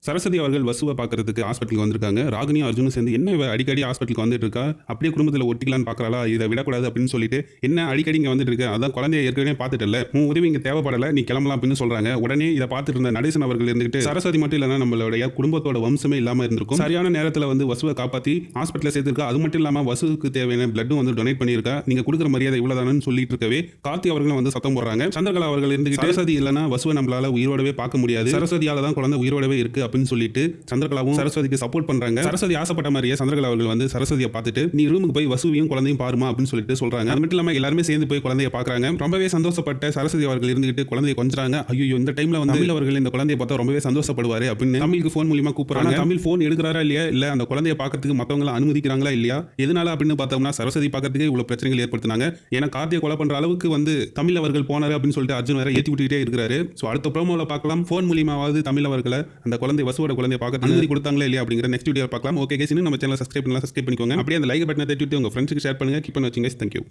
சரஸ்வதி அவர்கள் வசுவை பார்க்கறதுக்கு ஹாஸ்பிட்டலுக்கு வந்திருக்காங்க. ராகினியும் அர்ஜுனும் சேர்ந்து என்ன இவ அடிக்கடி ஹாஸ்பிட்டலுக்கு வந்துட்டு இருக்கா, அப்படியே குடும்பத்தில் ஒட்டிக்கலான்னு பார்க்கறாளா, இதை விடக்கூடாது அப்படின்னு சொல்லிட்டு என்ன அடிக்கடி இங்கே வந்துட்டு இருக்க, அதான் குழந்தைய ஏற்கனவே பார்த்துட்டல, உன் உதவி இங்கே தேவைப்படலை, நீ கிளம்பலாம் அப்படின்னு சொல்றாங்க. உடனே இதை பார்த்துட்டு இருந்த நடேசன் அவர்கள் இருந்துட்டு சரஸ்வதி மட்டும் இல்லைன்னா நம்மளுடைய குடும்பத்தோட வம்சமே இல்லாமல் இருந்திருக்கும், சரியான நேரத்தில் வந்து வசுவை காப்பாற்றி ஹாஸ்பிட்டலில் சேர்த்திருக்கா. அது மட்டும் இல்லாமல் வசுவுக்கு தேவையான பிளட்டும் வந்து டொனேட் பண்ணியிருக்கா. நீங்க கொடுக்குற மரியாதை இவ்வளவுதானு சொல்லிட்டு இருக்கவே கார்த்தி அவர்களும் வந்து சத்தம் போடுறாங்க. சந்திரகலா அவர்கள் இருந்துட்டு சரஸ்வதி இல்லைன்னா வசுவை நம்மளால உயிரோடவே பார்க்க முடியாது, சரஸ்வதியால தான் குழந்தை உயிரோடவே இருக்கு அப்படின்னு சொல்லிட்டு சந்திரகலாவும் சரஸ்வதிக்கு சப்போர்ட் பண்றாங்க. சரஸ்வதி ஆசைப்பட்ட மாதிரியே சந்திரகலா அவர்கள் வந்து சரஸ்வதியை பார்த்துட்டு நீ ரூமுக்கு போய் வசுவையும் குழந்தையும் பாருமா அப்படின்னு சொல்லிட்டு சொல்றாங்க. அது மட்டும் இல்லாம எல்லாருமே சேர்ந்து போய் குழந்தைய பாக்குறாங்க. ரொம்பவே சந்தோஷப்பட்ட சரஸ்வதி அவர்கள் இருந்துகிட்டு குழந்தைய கொஞ்சறாங்க. ஐயோ இந்த டைம்ல வந்து தமிழ் அவர்கள் இந்த குழந்தைய பார்த்தா ரொம்பவே சந்தோஷப்படுவாரு அப்படின்னு தமிழுக்கு போன் மூலமா கூப்பிடுறாங்க. தமிழ் போன் எடுக்கிறாரா இல்லையா, இல்ல அந்த குழந்தைய பார்க்கறதுக்கு மத்தவங்க அனுமதிக்கிறாங்களா இல்லையா, எதனால அப்படின்னு பார்த்தோம்னா சரஸ்வதி பார்க்கறதுக்கே இவ்வளவு பிரச்சனைகள் ஏற்படுத்தினாங்க. ஏன்னா கார்த்தியை கொலை பண்ற அளவுக்கு வந்து தமிழ் அவர்கள் போனாரு அப்படின்னு சொல்லிட்டு அர்ஜுன் வேற ஏற்றி விட்டுட்டே இருக்கிறாரு. ஸோ அடுத்த ப்ரோமோல பார்க்கலாம் போன் மூலியமாவது தமிழ் அவர்களை அந்த குழந்தை வசுவோட குழந்தைய பார்க்க அனுமதி கொடுத்தாங்களா இல்லையா அப்படிங்கிற நெக்ஸ்ட் வீடியோ பார்க்கலாம். ஓகே கைஸ், இன்னும் நம்ம சேனலை சப்ஸ்கிரைப் பண்ணிக்கோங்க. அப்படியே அந்த லைக் பட்டனை தட்டிட்டு உங்க ஃப்ரெண்ட்ஸ்க்கு ஷேர் பண்ணுங்க. கீப் பண்ணி வச்சுங்க. தேங்க்யூ.